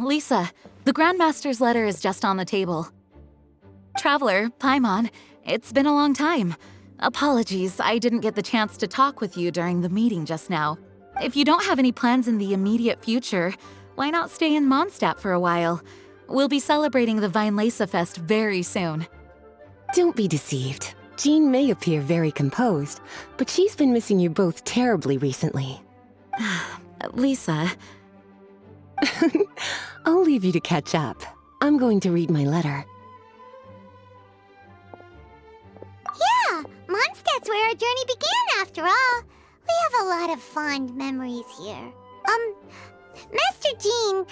Lisa, the Grandmaster's letter is just on the table. Traveler, Paimon, it's been a long time. Apologies, I didn't get the chance to talk with you during the meeting just now. If you don't have any plans in the immediate future, why not stay in Mondstadt for a while? We'll be celebrating the Weinlesefest very soon. Don't be deceived. Jean may appear very composed, but she's been missing you both terribly recently. Lisa... I'll leave you to catch up. I'm going to read my letter. Yeah, Mondstadt's where our journey began after all. We have a lot of fond memories here. Master Jean,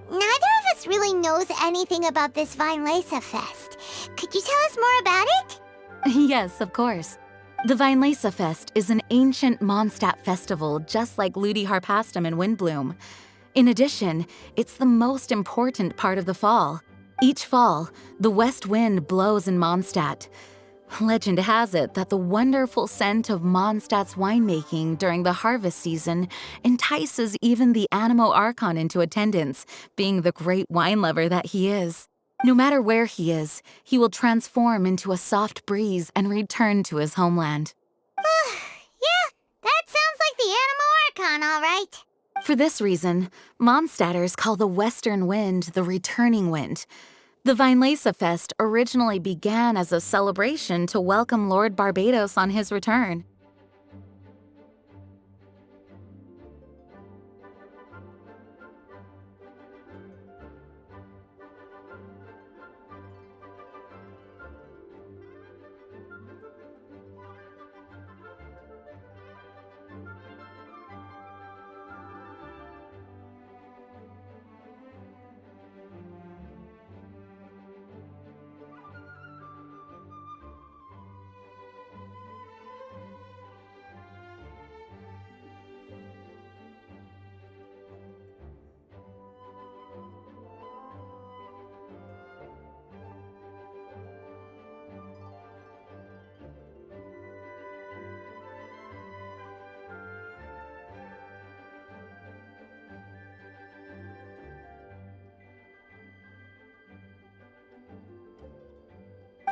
neither of us really knows anything about this Weinlesefest. Could you tell us more about it? Yes, of course. The Weinlesefest is an ancient Mondstadt festival just like Ludi Harpastum and Windbloom. In addition, it's the most important part of the fall. Each fall, the west wind blows in Mondstadt. Legend has it that the wonderful scent of Mondstadt's winemaking during the harvest season entices even the Anemo Archon into attendance, being the great wine lover that he is. No matter where he is, he will transform into a soft breeze and return to his homeland. Yeah, that sounds like the Anemo Archon, all right. For this reason, Mondstadters call the western wind the returning wind. The Weinlesefest originally began as a celebration to welcome Lord Barbados on his return.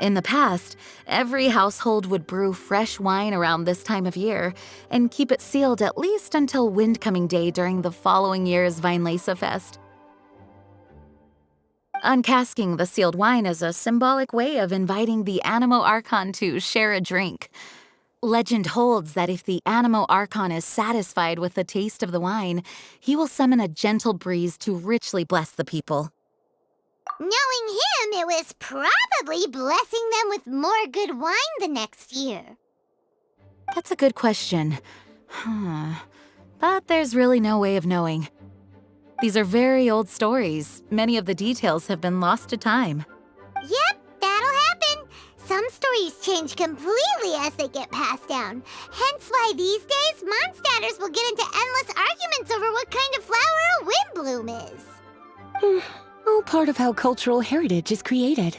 In the past, every household would brew fresh wine around this time of year and keep it sealed at least until Windcoming Day during the following year's Weinlesefest. Uncasking the sealed wine is a symbolic way of inviting the Anemo Archon to share a drink. Legend holds that if the Anemo Archon is satisfied with the taste of the wine, he will summon a gentle breeze to richly bless the people. Knowing him, it was probably blessing them with more good wine the next year. That's a good question. But there's really no way of knowing. These are very old stories. Many of the details have been lost to time. Yep, that'll happen. Some stories change completely as they get passed down. Hence why these days, Mondstadters will get into endless arguments over what kind of flower a windbloom is. All part of how cultural heritage is created.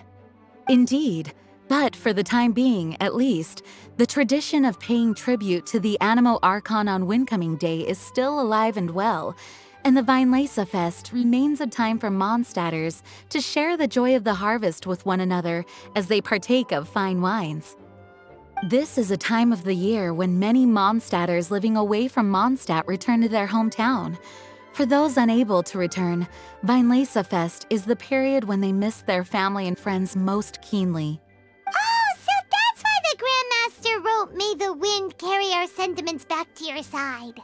Indeed. But for the time being, at least, the tradition of paying tribute to the Anemo Archon on Windcoming Day is still alive and well, and the Weinlesefest remains a time for Mondstadters to share the joy of the harvest with one another as they partake of fine wines. This is a time of the year when many Mondstadters living away from Mondstadt return to their hometown. For those unable to return, Weinlesefest is the period when they miss their family and friends most keenly. Oh, so that's why the Grandmaster wrote, "May the wind carry our sentiments back to your side."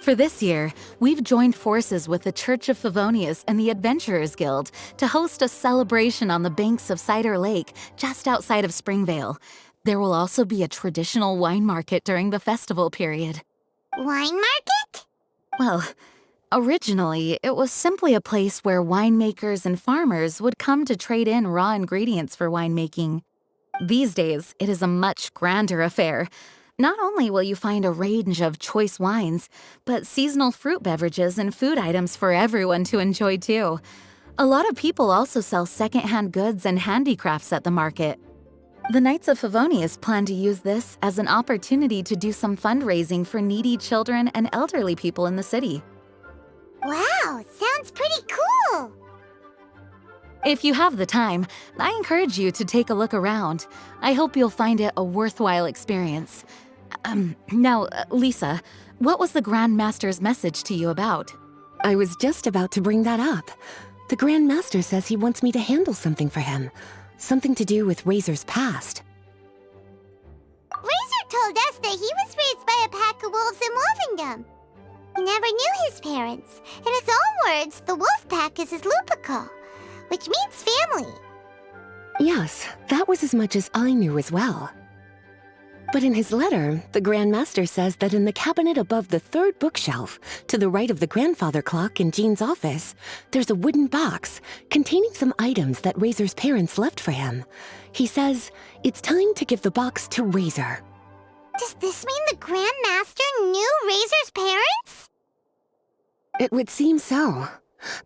For this year, we've joined forces with the Church of Favonius and the Adventurers Guild to host a celebration on the banks of Cider Lake just outside of Springvale. There will also be a traditional wine market during the festival period. Wine market? Well, originally, it was simply a place where winemakers and farmers would come to trade in raw ingredients for winemaking. These days, it is a much grander affair. Not only will you find a range of choice wines, but seasonal fruit beverages and food items for everyone to enjoy too. A lot of people also sell secondhand goods and handicrafts at the market. The Knights of Favonius plan to use this as an opportunity to do some fundraising for needy children and elderly people in the city. Wow, sounds pretty cool. cool! If you have the time, I encourage you to take a look around. I hope you'll find it a worthwhile experience. Now, Lisa, what was the Grand Master's message to you about? I was just about to bring that up. The Grand Master says he wants me to handle something for him. Something to do with Razor's past. Razor told us that he was raised by a pack of wolves in Wolvendom. He never knew his parents. In his own words, the wolf pack is his lupical, which means family. Yes, that was as much as I knew as well. But in his letter, the Grand Master says that in the cabinet above the third bookshelf, to the right of the grandfather clock in Jean's office, there's a wooden box containing some items that Razor's parents left for him. He says it's time to give the box to Razor. Does this mean the Grand Master knew Razor's parents? It would seem so.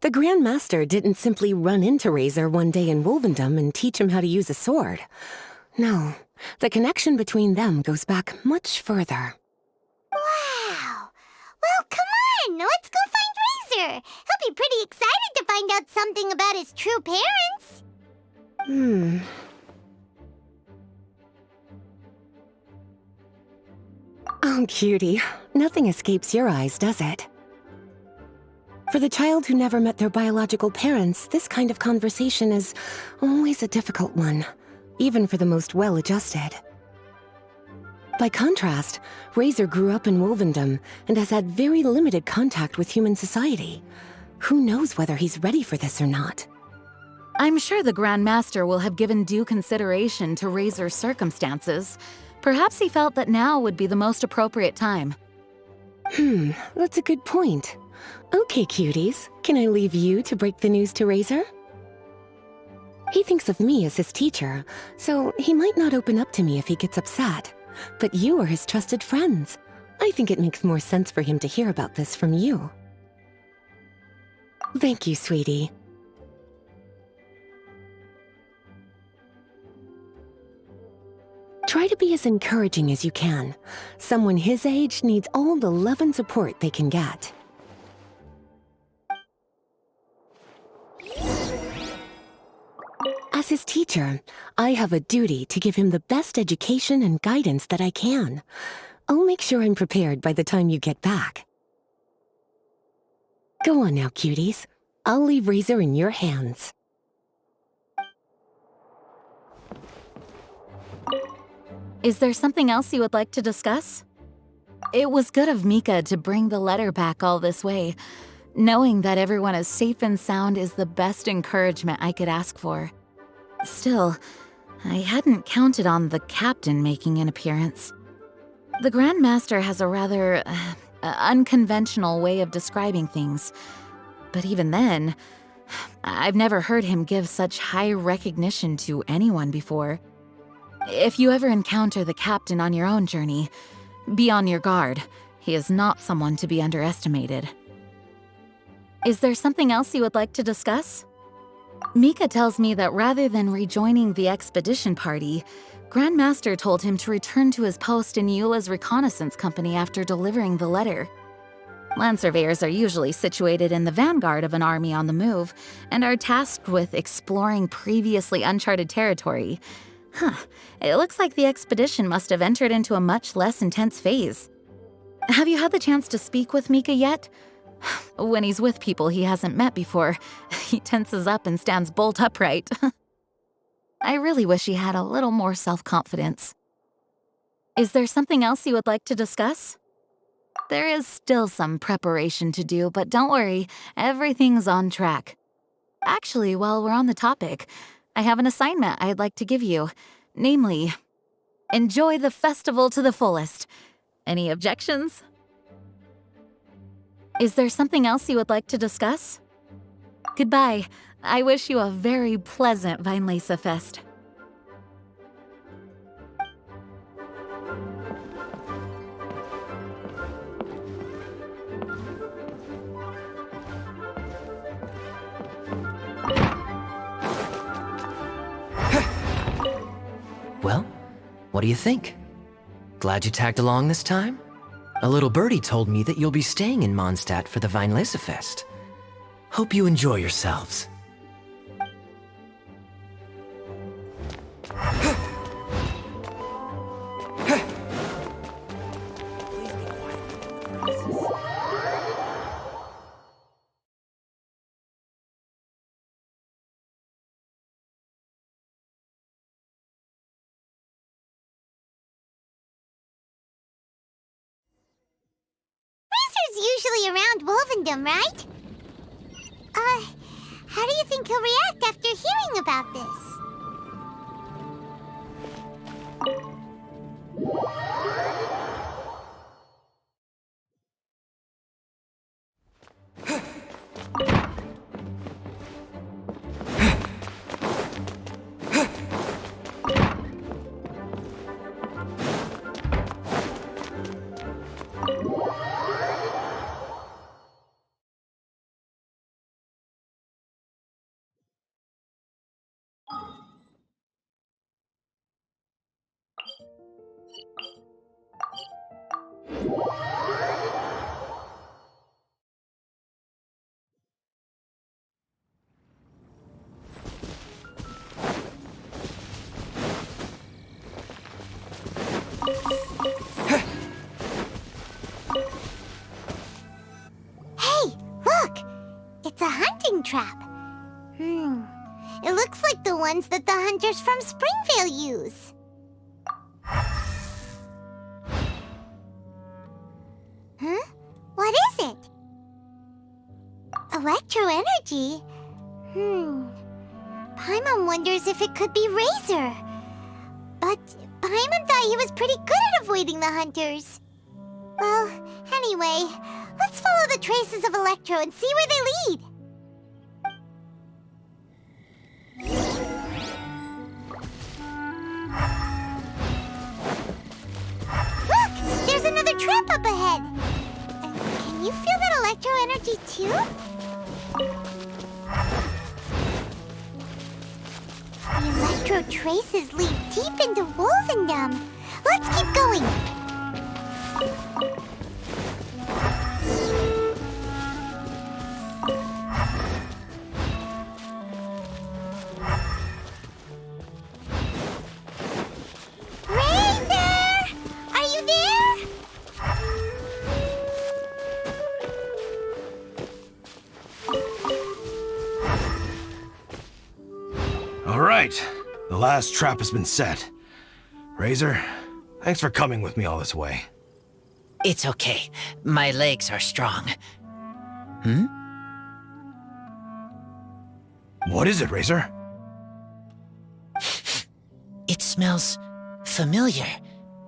The Grand Master didn't simply run into Razor one day in Wolvendom and teach him how to use a sword. No, the connection between them goes back much further. Wow! Well, come on! Let's go find Razor! He'll be pretty excited to find out something about his true parents! Oh, cutie. Nothing escapes your eyes, does it? For the child who never met their biological parents, this kind of conversation is always a difficult one, even for the most well-adjusted. By contrast, Razor grew up in Wolvendom and has had very limited contact with human society. Who knows whether he's ready for this or not? I'm sure the Grand Master will have given due consideration to Razor's circumstances. Perhaps he felt that now would be the most appropriate time. That's a good point. Okay, cuties, can I leave you to break the news to Razor? He thinks of me as his teacher, so he might not open up to me if he gets upset. But you are his trusted friends. I think it makes more sense for him to hear about this from you. Thank you, sweetie. Try to be as encouraging as you can. Someone his age needs all the love and support they can get. As his teacher, I have a duty to give him the best education and guidance that I can. I'll make sure I'm prepared by the time you get back. Go on now, cuties. I'll leave Razor in your hands. Is there something else you would like to discuss? It was good of Mika to bring the letter back all this way. Knowing that everyone is safe and sound is the best encouragement I could ask for. Still, I hadn't counted on the captain making an appearance. The Grand Master has a rather unconventional way of describing things. But even then, I've never heard him give such high recognition to anyone before. If you ever encounter the captain on your own journey, be on your guard. He is not someone to be underestimated. Is there something else you would like to discuss? Mika tells me that rather than rejoining the expedition party, Grand Master told him to return to his post in Eula's reconnaissance company after delivering the letter. Land surveyors are usually situated in the vanguard of an army on the move and are tasked with exploring previously uncharted territory. It looks like the expedition must have entered into a much less intense phase. Have you had the chance to speak with Mika yet? When he's with people he hasn't met before, he tenses up and stands bolt upright. I really wish he had a little more self-confidence. Is there something else you would like to discuss? There is still some preparation to do, but don't worry, everything's on track. Actually, while we're on the topic, I have an assignment I'd like to give you. Namely, enjoy the festival to the fullest. Any objections? Is there something else you would like to discuss? Goodbye. I wish you a very pleasant Weinlesefest. Well, what do you think? Glad you tagged along this time? A little birdie told me that you'll be staying in Mondstadt for the Weinlesefest. Hope you enjoy yourselves. Razor's usually around Wolvendom, right? How do you think he'll react after hearing about this? Hey, look! It's a hunting trap. It looks like the ones that the hunters from Springvale use. Huh? What is it? Electro energy? Paimon wonders if it could be Razor. But Paimon thought he was pretty good at avoiding the hunters. Well, anyway, let's follow the traces of Electro and see where they lead. Look! There's another trap up ahead! Can you feel that Electro energy too? The Electro traces lead deep into Wolvendom. Let's keep going! Razor! Are you there? All right, the last trap has been set. Razor, thanks for coming with me all this way. It's okay. My legs are strong. What is it, Razor? It smells familiar.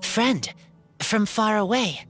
Friend, from far away.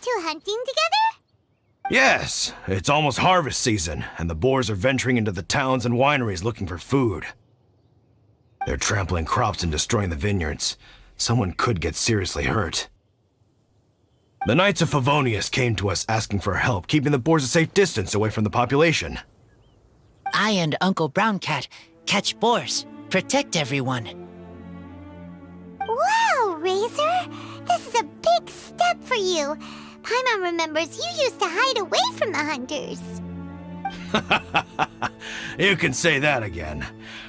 two hunting together? Yes, it's almost harvest season, and the boars are venturing into the towns and wineries looking for food. They're trampling crops and destroying the vineyards. Someone could get seriously hurt. The Knights of Favonius came to us asking for help, keeping the boars a safe distance away from the population. I and Uncle Brown Cat catch boars, protect everyone. Wow, Razor! This is a big step for you. Paimon remembers you used to hide away from the hunters. You can say that again.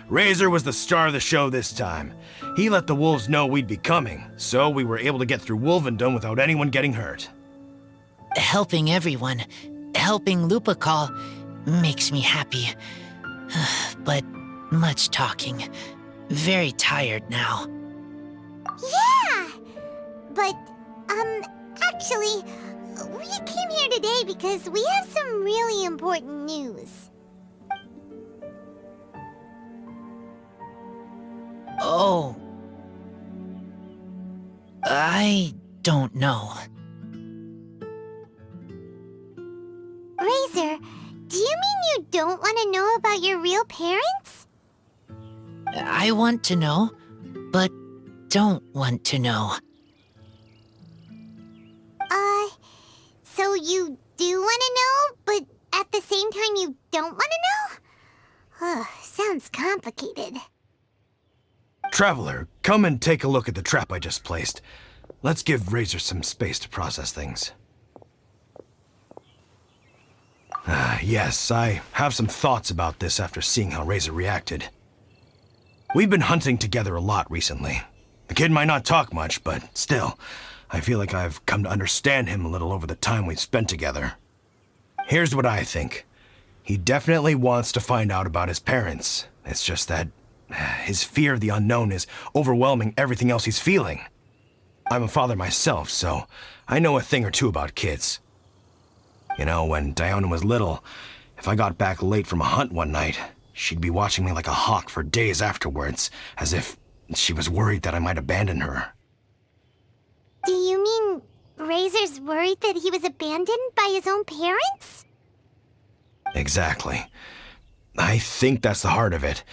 Razor was the star of the show this time. He let the wolves know we'd be coming, so we were able to get through Wolvendom without anyone getting hurt. Helping everyone, helping Lupercal makes me happy. But much talking. Very tired now. Yeah! But, actually, we came here today because we have some really important news. Oh. I don't know. Razor, do you mean you don't want to know about your real parents? I want to know, but don't want to know. So you do want to know, but at the same time you don't want to know? Sounds complicated. Traveler, come and take a look at the trap I just placed. Let's give Razor some space to process things. Yes, I have some thoughts about this after seeing how Razor reacted. We've been hunting together a lot recently. The kid might not talk much, but still, I feel like I've come to understand him a little over the time we've spent together. Here's what I think. He definitely wants to find out about his parents. It's just that his fear of the unknown is overwhelming everything else he's feeling. I'm a father myself, so I know a thing or two about kids. You know, when Diona was little, if I got back late from a hunt one night, she'd be watching me like a hawk for days afterwards, as if she was worried that I might abandon her. Do you mean Razor's worried that he was abandoned by his own parents? Exactly. I think that's the heart of it.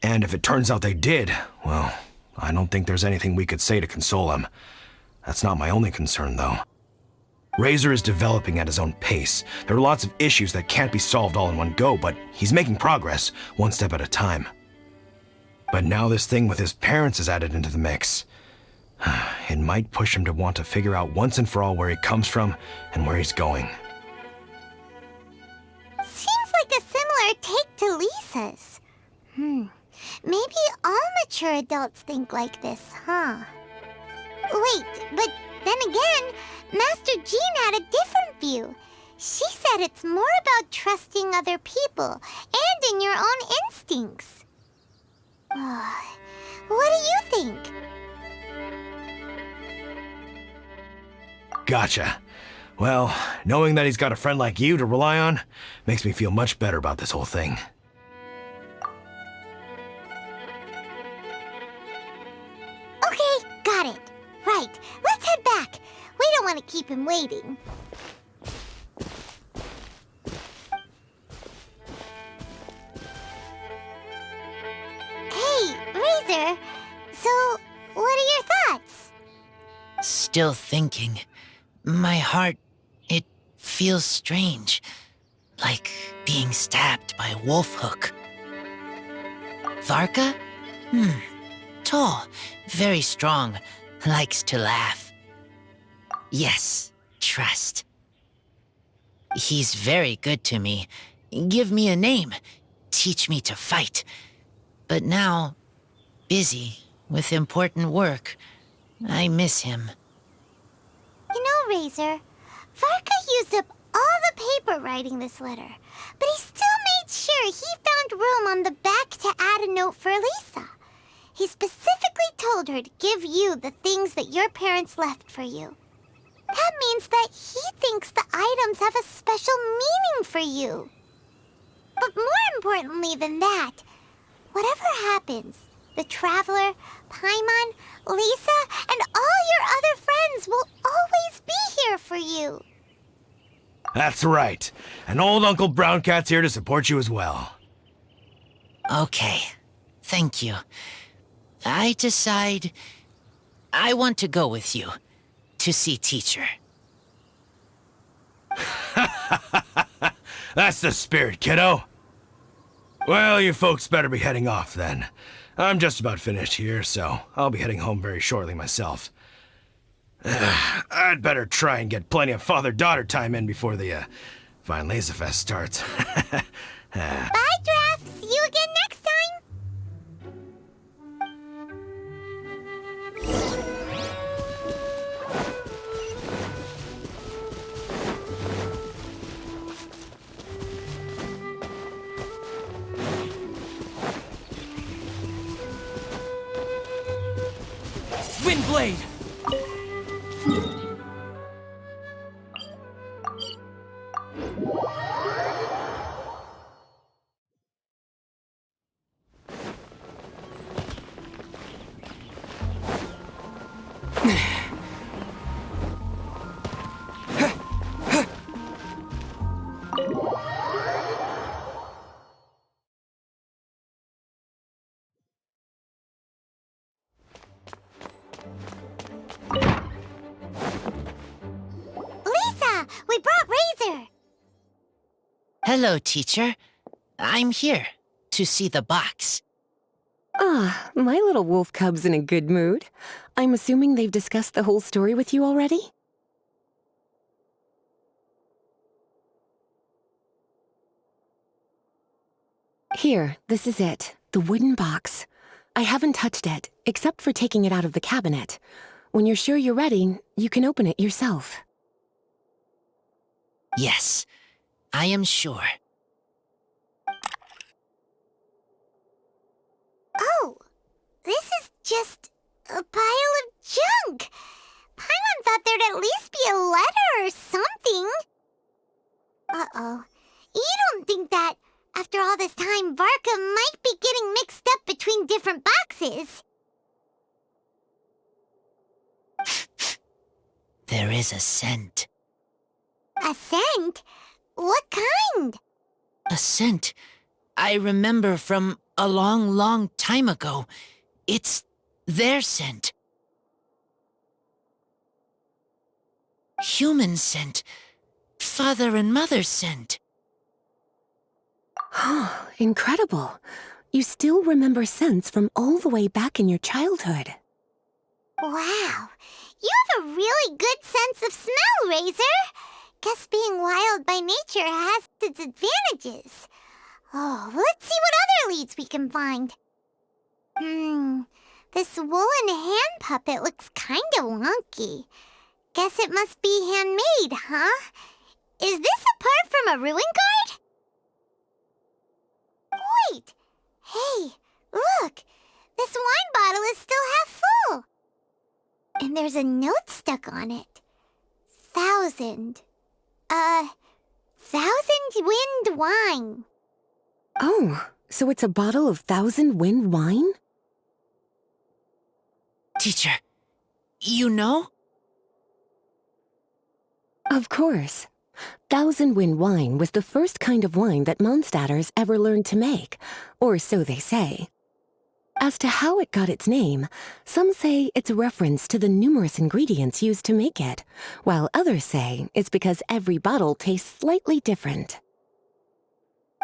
And if it turns out they did, well, I don't think there's anything we could say to console him. That's not my only concern, though. Razor is developing at his own pace. There are lots of issues that can't be solved all in one go, but he's making progress, one step at a time. But now this thing with his parents is added into the mix. It might push him to want to figure out once and for all where he comes from and where he's going. Seems like a similar take to Lisa's. Maybe all mature adults think like this, huh? Wait, but then again, Master Jean had a different view. She said it's more about trusting other people and in your own instincts. What do you think? Gotcha. Well, knowing that he's got a friend like you to rely on makes me feel much better about this whole thing. Okay, got it. Right, let's head back. We don't want to keep him waiting. Hey, Razor. So, what are your thoughts? Still thinking. My heart, it feels strange. Like being stabbed by a wolf hook. Varka? Tall, very strong, likes to laugh. Yes, trust. He's very good to me. Give me a name. Teach me to fight. But now, busy with important work. I miss him. You know, Razor, Varka used up all the paper writing this letter, but he still made sure he found room on the back to add a note for Lisa. He specifically told her to give you the things that your parents left for you. That means that he thinks the items have a special meaning for you. But more importantly than that, whatever happens, the Traveler, Paimon, Lisa, and all your other friends will always be here for you. you. That's right. And old Uncle Brown Cat's here to support you as well. Okay. Thank you. I decide I want to go with you to see teacher. That's the spirit, kiddo. Well, you folks better be heading off then. I'm just about finished here, so I'll be heading home very shortly myself. I'd better try and get plenty of father-daughter time in before the Weinlesefest starts. Bye, Draft. See you again next time. Windblade! Lisa, we brought Razor. Hello, teacher. I'm here to see the box. Ah, my little wolf cub's in a good mood. I'm assuming they've discussed the whole story with you already? Here, this is it. The wooden box. I haven't touched it, except for taking it out of the cabinet. When you're sure you're ready, you can open it yourself. Yes, I am sure. Oh, this is just a pile of junk. Paimon thought there'd at least be a letter or something. Uh-oh. You don't think that, after all this time, Varka might be getting mixed up between different boxes? There is a scent. A scent? What kind? A scent I remember from a long, long time ago. It's their scent. Human scent. Father and mother scent. Incredible. You still remember scents from all the way back in your childhood. Wow. You have a really good sense of smell, Razor. Guess being wild by nature has its advantages. Oh, let's see what other leads we can find. This woolen hand puppet looks kinda wonky. Guess it must be handmade, huh? Is this a part from a ruin guard? Wait! Hey, look! This wine bottle is still half full! And there's a note stuck on it. 1,000. 1,000 wind wine. Oh, so it's a bottle of 1,000 wind wine? Teacher, you know? Of course. 1,000 wind wine was the first kind of wine that Mondstadters ever learned to make, or so they say. As to how it got its name, some say it's a reference to the numerous ingredients used to make it, while others say it's because every bottle tastes slightly different.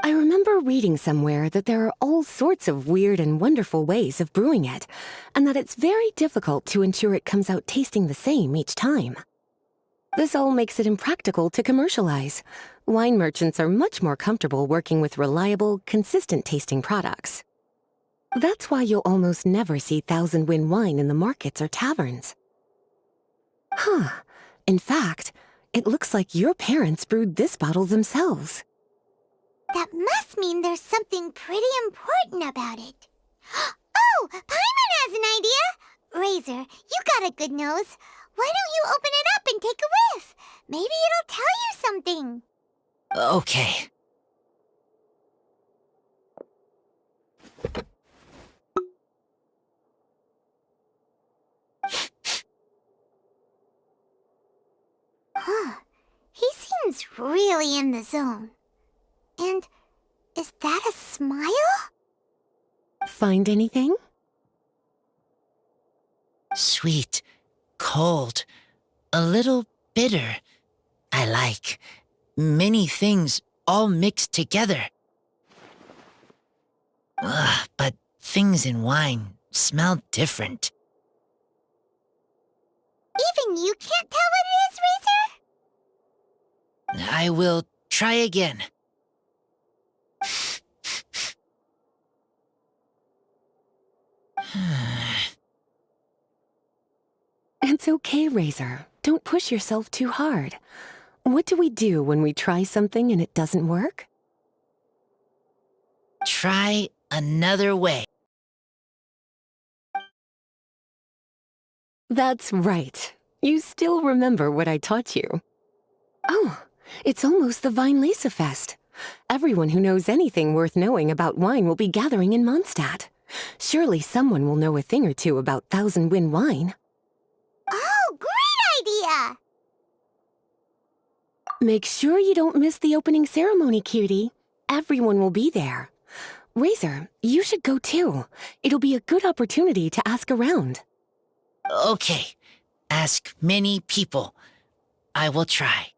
I remember reading somewhere that there are all sorts of weird and wonderful ways of brewing it, and that it's very difficult to ensure it comes out tasting the same each time. This all makes it impractical to commercialize. Wine merchants are much more comfortable working with reliable, consistent-tasting products. That's why you'll almost never see 1,000 wind wine in the markets or taverns. Huh. In fact, it looks like your parents brewed this bottle themselves. That must mean there's something pretty important about it. Oh, Paimon has an idea! Razor, you got a good nose. Why don't you open it up and take a whiff? Maybe it'll tell you something. Okay. Huh. seems really in the zone. And is that a smile? Find anything? Sweet, cold, a little bitter. I like many things all mixed together. Ugh, but things in wine smell different. Even you can't tell what it is, Razor? I will try again. It's okay, Razor. Don't push yourself too hard. What do we do when we try something and it doesn't work? Try another way. That's right. You still remember what I taught you. Oh, it's almost the Weinlesefest. Everyone who knows anything worth knowing about wine will be gathering in Mondstadt. Surely someone will know a thing or two about Thousand Wind wine. Oh, great idea! Make sure you don't miss the opening ceremony, cutie. Everyone will be there. Razor, you should go too. It'll be a good opportunity to ask around. Okay, ask many people. I will try.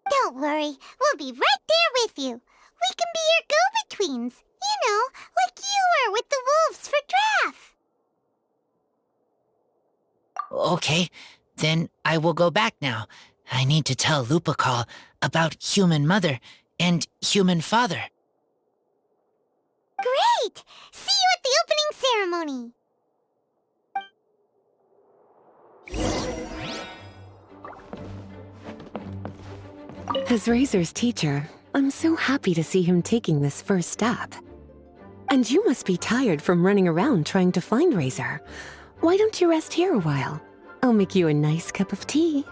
Don't worry, we'll be right there with you. We can be your go-betweens. You know, like you were with the wolves for Draff. Okay, then I will go back now. I need to tell Lupacol about Human Mother and Human Father. Great! See you at the opening ceremony. As Razor's teacher, I'm so happy to see him taking this first step. And you must be tired from running around trying to find Razor. Why don't you rest here a while? I'll make you a nice cup of tea.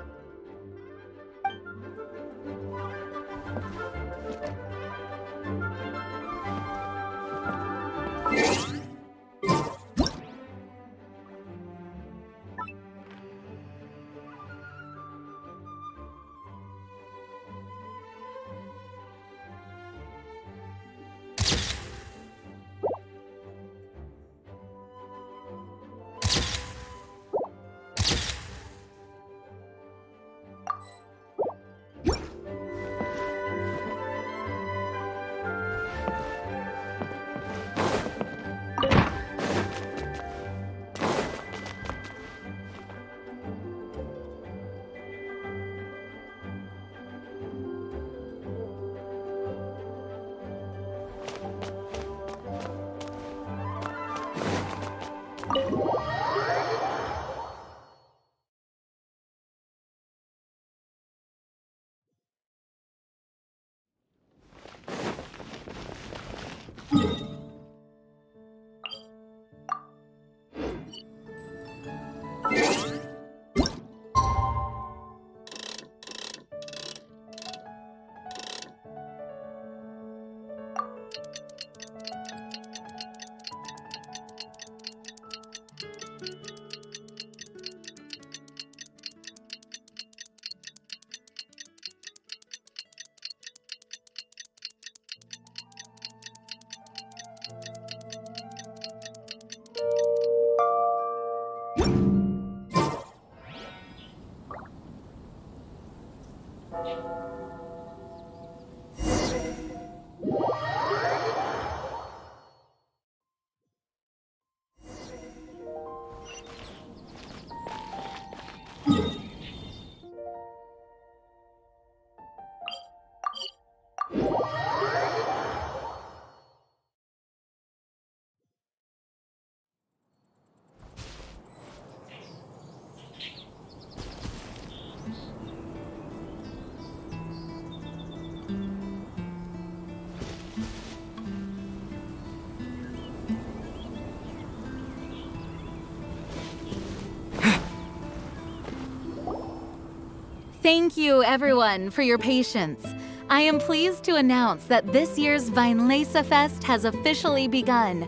Thank you, everyone, for your patience. I am pleased to announce that this year's Weinlesefest has officially begun.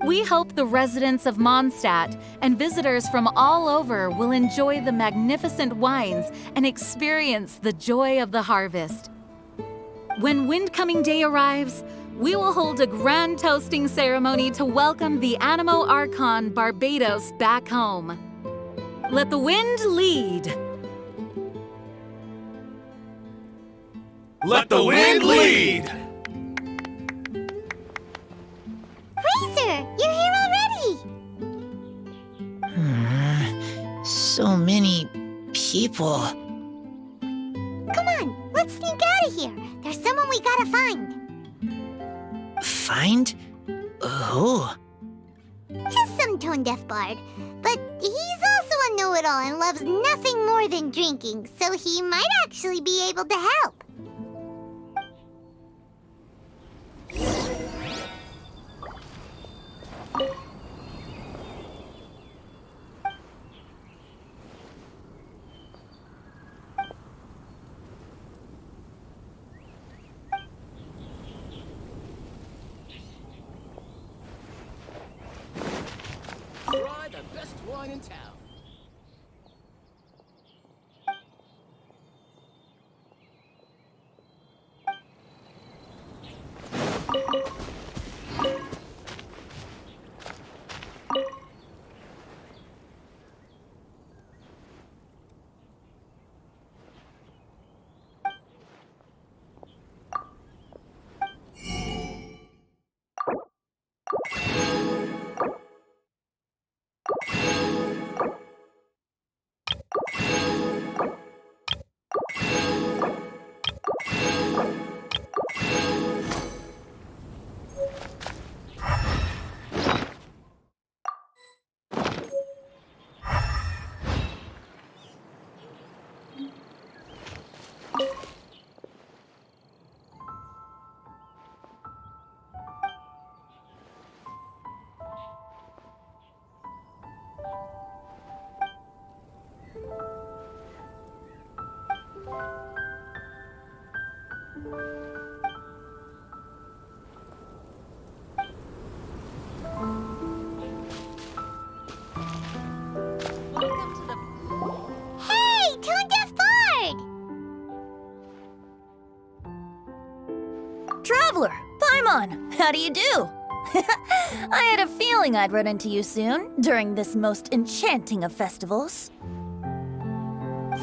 We hope the residents of Mondstadt and visitors from all over will enjoy the magnificent wines and experience the joy of the harvest. When Windcoming Day arrives, we will hold a grand toasting ceremony to welcome the Animo Archon Barbados back home. Let the wind lead. Let the wind lead! Razor, you're here already! So many people. Come on, let's sneak out of here. There's someone we gotta find. Find? Who? Just some tone-deaf bard. But he's also a know-it-all and loves nothing more than drinking, so he might actually be able to help. Try the best wine in town. Welcome to the... Hey, tone-deaf bard! Traveler, Paimon, how do you do? I had a feeling I'd run into you soon, during this most enchanting of festivals.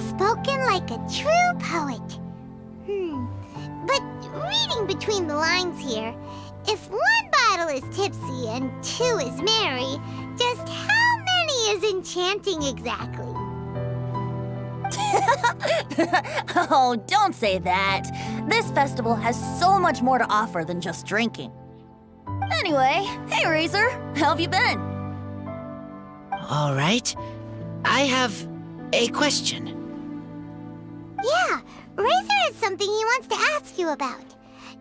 Spoken like a true poet. But reading between the lines here, if one bottle is tipsy and two is merry, just how many is enchanting exactly? Oh, don't say that. This festival has so much more to offer than just drinking. Anyway, hey Razor, how have you been? All right. I have a question. Yeah, Razor has something he wants to ask you about.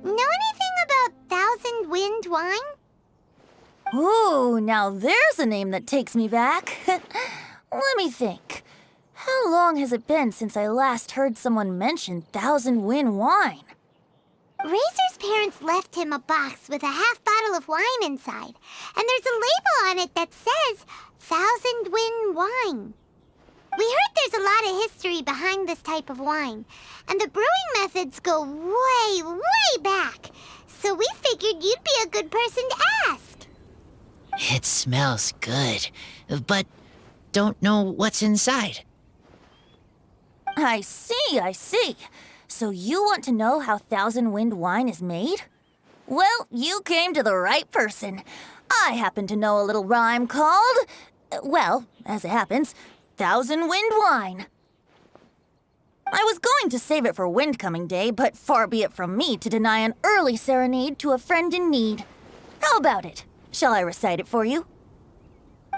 Know anything about Thousand Wind wine? Ooh, now there's a name that takes me back. Let me think. How long has it been since I last heard someone mention Thousand Wind wine? Razor's parents left him a box with a half bottle of wine inside, and there's a label on it that says Thousand Wind wine. We heard there's a lot of history behind this type of wine, and the brewing methods go way, way back, so we figured you'd be a good person to ask. It smells good, but don't know what's inside. I see. So you want to know how Thousand Wind wine is made? Well, you came to the right person. I happen to know a little rhyme called, well, as it happens, Thousand Wind wine. I was going to save it for Windcoming Day, but far be it from me to deny an early serenade to a friend in need. How about it? Shall I recite it for you?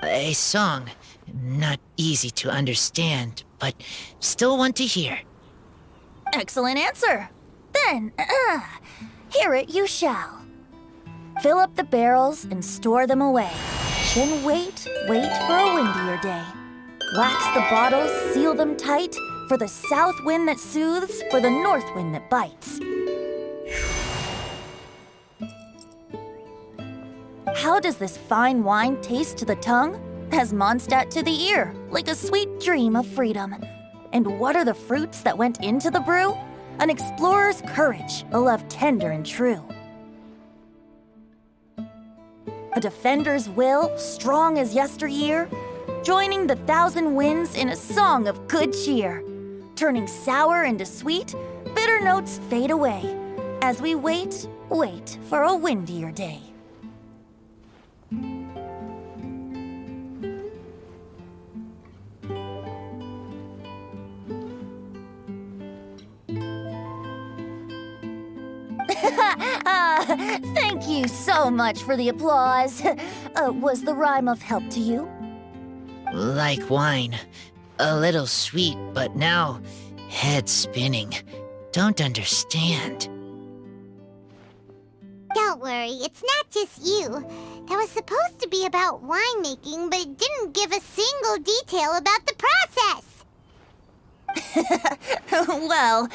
A song. Not easy to understand, but still want to hear. Excellent answer. Then, hear it you shall. Fill up the barrels and store them away. Then wait for a windier day. Wax the bottles, seal them tight, for the south wind that soothes, for the north wind that bites. How does this fine wine taste to the tongue? As Mondstadt to the ear, like a sweet dream of freedom. And what are the fruits that went into the brew? An explorer's courage, a love tender and true. A defender's will, strong as yesteryear, joining the thousand winds in a song of good cheer. Turning sour into sweet, bitter notes fade away, as we wait for a windier day. Thank you so much for the applause. Was the rhyme of help to you? Like wine. A little sweet, but now head spinning. Don't understand. Don't worry, it's not just you. That was supposed to be about winemaking, but it didn't give a single detail about the process. Well,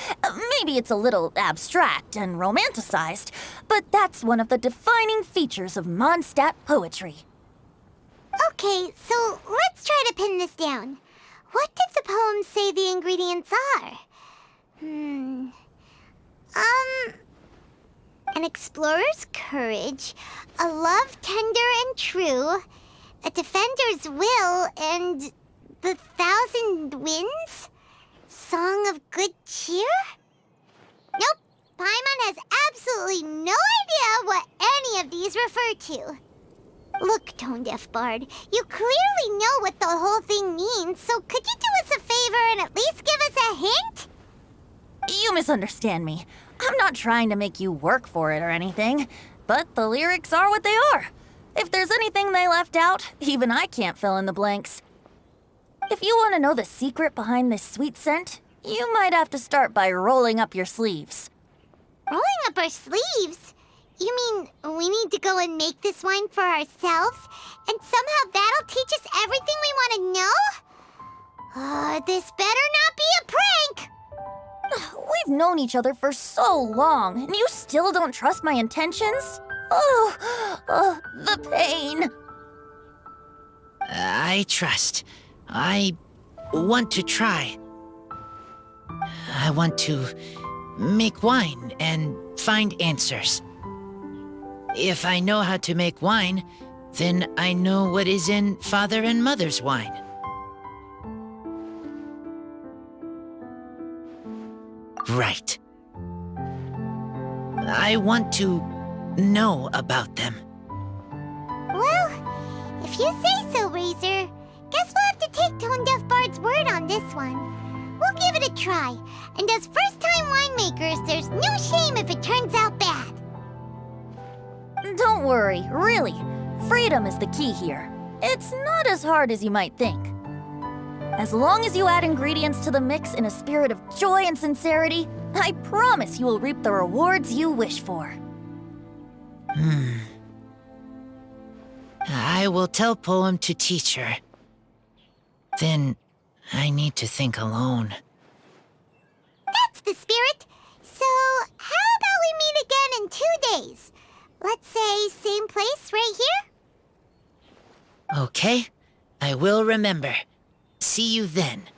maybe it's a little abstract and romanticized, but that's one of the defining features of Mondstadt poetry. Okay, so let's try to pin this down. What did the poem say the ingredients are? An explorer's courage, a love tender and true, a defender's will, and the thousand winds? Song of good cheer? Nope, Paimon has absolutely no idea what any of these refer to. Look, Tone-Deaf Bard, you clearly know what the whole thing means, so could you do us a favor and at least give us a hint? You misunderstand me. I'm not trying to make you work for it or anything, but the lyrics are what they are. If there's anything they left out, even I can't fill in the blanks. If you want to know the secret behind this sweet scent, you might have to start by rolling up your sleeves. Rolling up our sleeves? You mean we need to go and make this wine for ourselves? And somehow that'll teach us everything we want to know? This better not be a prank! We've known each other for so long, and you still don't trust my intentions? The pain. I trust. I want to try. I want to make wine and find answers. If I know how to make wine, then I know what is in Father and Mother's wine. Right. I want to know about them. Well, if you say so, Razor, guess we'll have to take Tone-Deaf Bard's word on this one. We'll give it a try, and as first-time winemakers, there's no shame if it turns out bad. Don't worry, really. Freedom is the key here. It's not as hard as you might think. As long as you add ingredients to the mix in a spirit of joy and sincerity, I promise you will reap the rewards you wish for. I will tell Poem to teach her. Then I need to think alone. That's the spirit. So, how about we meet again in 2 days? Let's say same place right here? Okay, I will remember. See you then.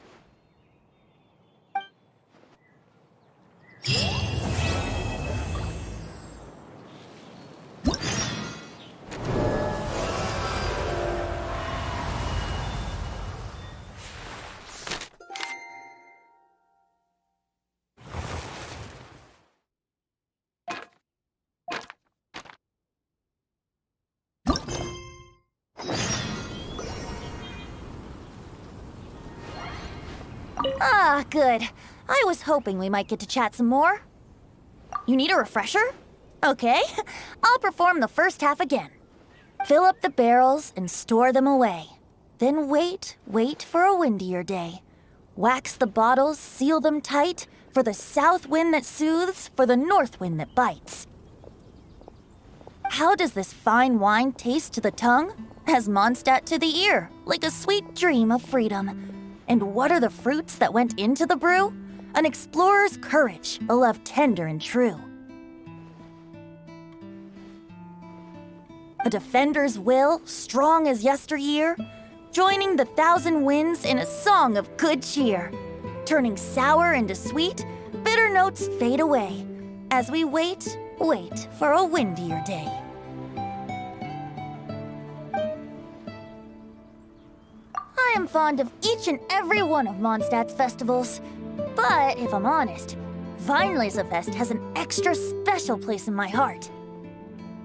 Ah, good. I was hoping we might get to chat some more. You need a refresher? Okay, I'll perform the first half again. Fill up the barrels and store them away. Then wait for a windier day. Wax the bottles, seal them tight, for the south wind that soothes, for the north wind that bites. How does this fine wine taste to the tongue? As Mondstadt to the ear, like a sweet dream of freedom. And what are the fruits that went into the brew? An explorer's courage, a love tender and true. A defender's will, strong as yesteryear, joining the 1,000 winds in a song of good cheer. Turning sour into sweet, bitter notes fade away as we wait for a windier day. I am fond of each and every one of Mondstadt's festivals, but if I'm honest, Weinlesefest has an extra special place in my heart.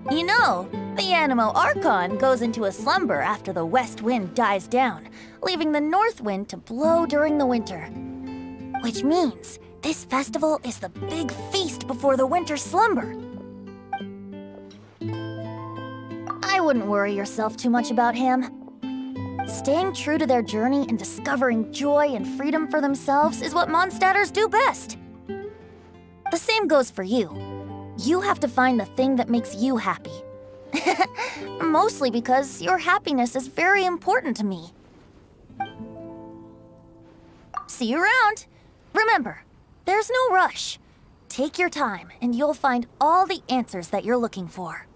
You know, the Animo Archon goes into a slumber after the west wind dies down, leaving the north wind to blow during the winter. Which means this festival is the big feast before the winter slumber. I wouldn't worry yourself too much about him. Staying true to their journey and discovering joy and freedom for themselves is what Mondstadters do best. The same goes for you. You have to find the thing that makes you happy. Mostly because your happiness is very important to me. See you around. Remember, there's no rush. Take your time and you'll find all the answers that you're looking for.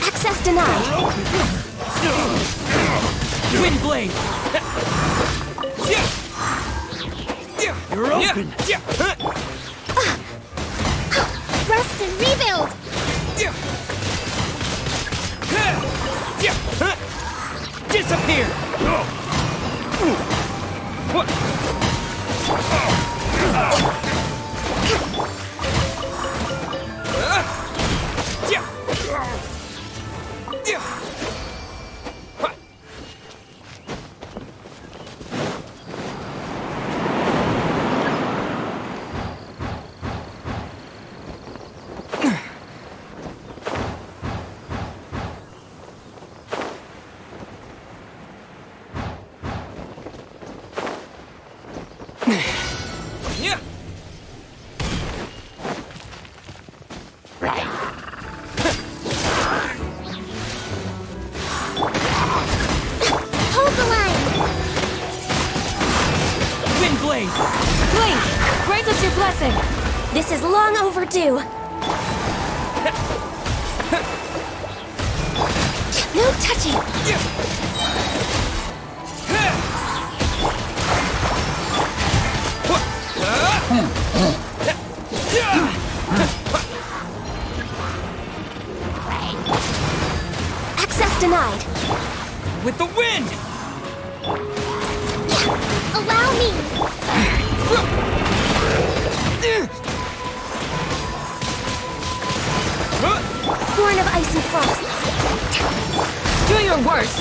Access denied. Wind blade. You're open. Rest and rebuild! Disappear. Hold the line! Wind blade. Blink! Grant us your blessing. This is long overdue. No touching. Access denied. With the wind. Allow me! Born of ice and frost. Do your worst.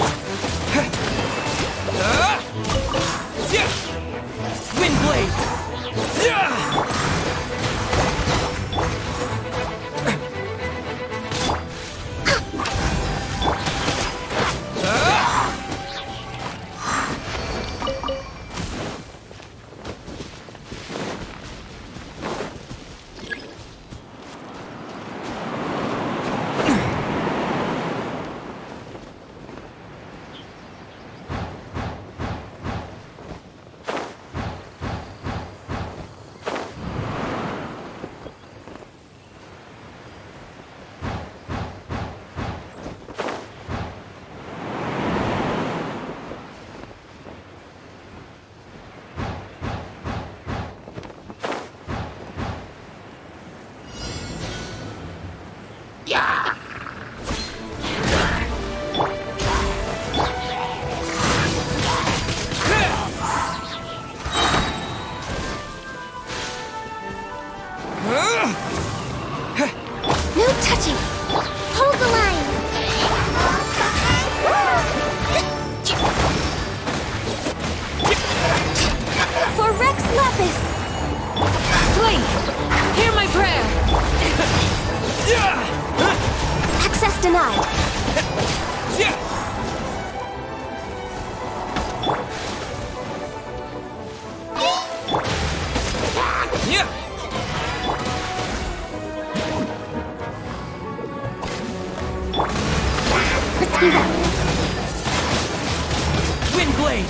blade!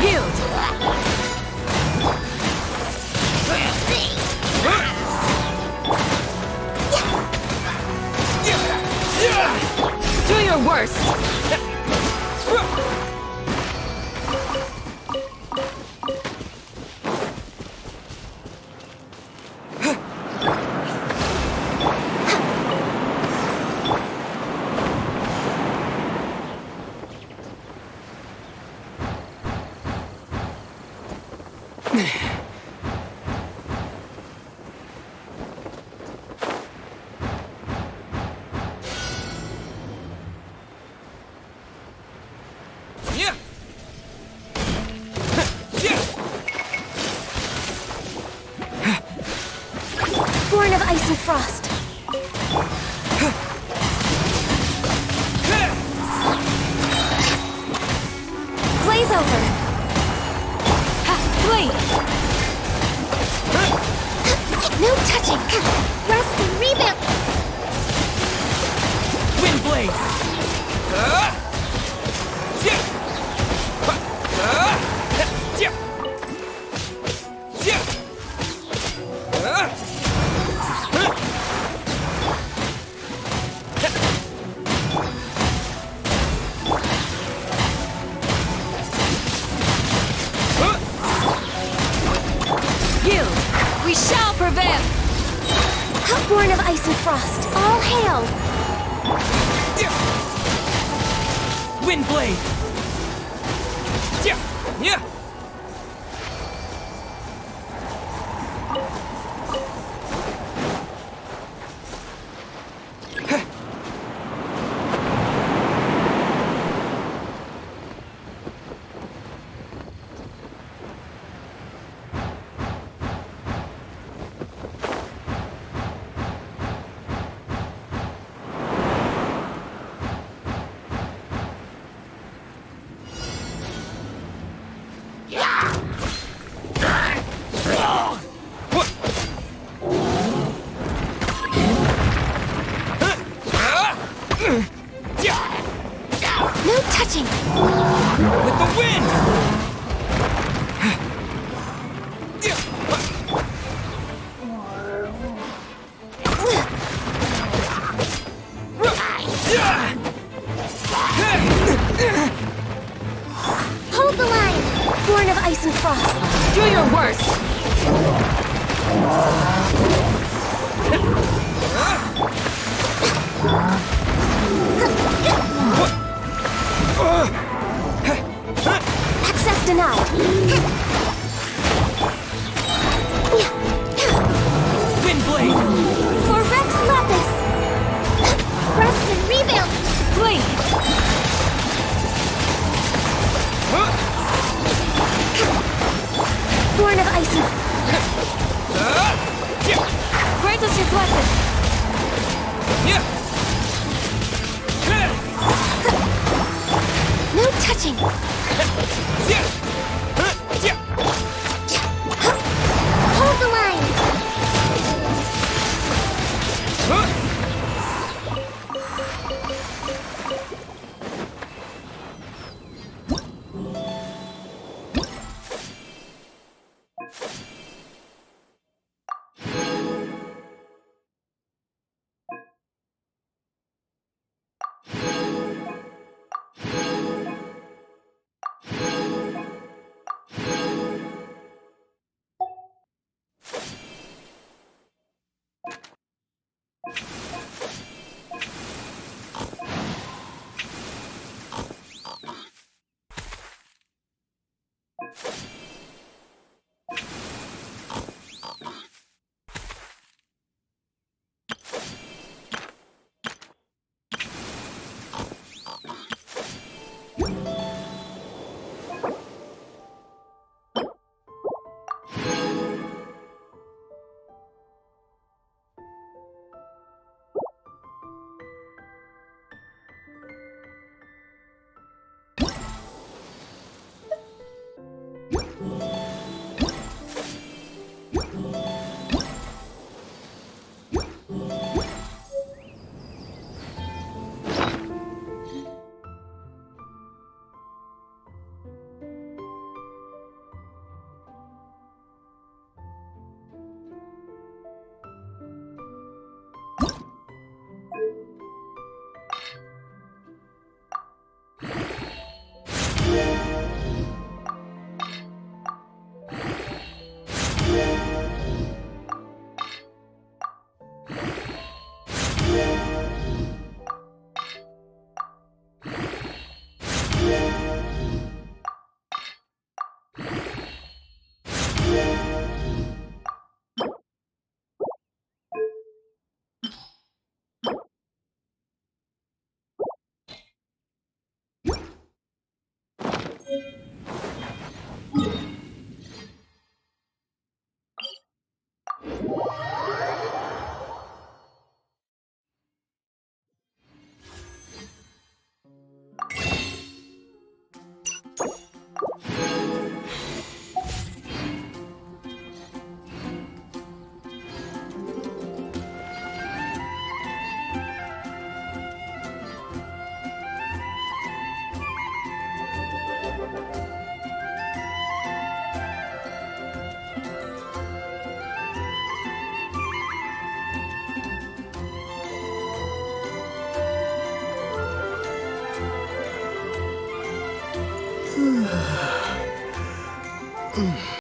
Yield! Do your worst! Born of ice and frost. Blaze over. Blade. No touching. Rest and rebuild. Wind blade! Yield! We shall prevail! Born of ice and frost. All hail! Wind blade! No touching! With the wind! Hold the line! Born of ice and frost. Do your worst! Access denied. Wind blade! For Rex Lapis! Rest and rebuild! Blade! Born of ice and... Grant us your blessing! No touching!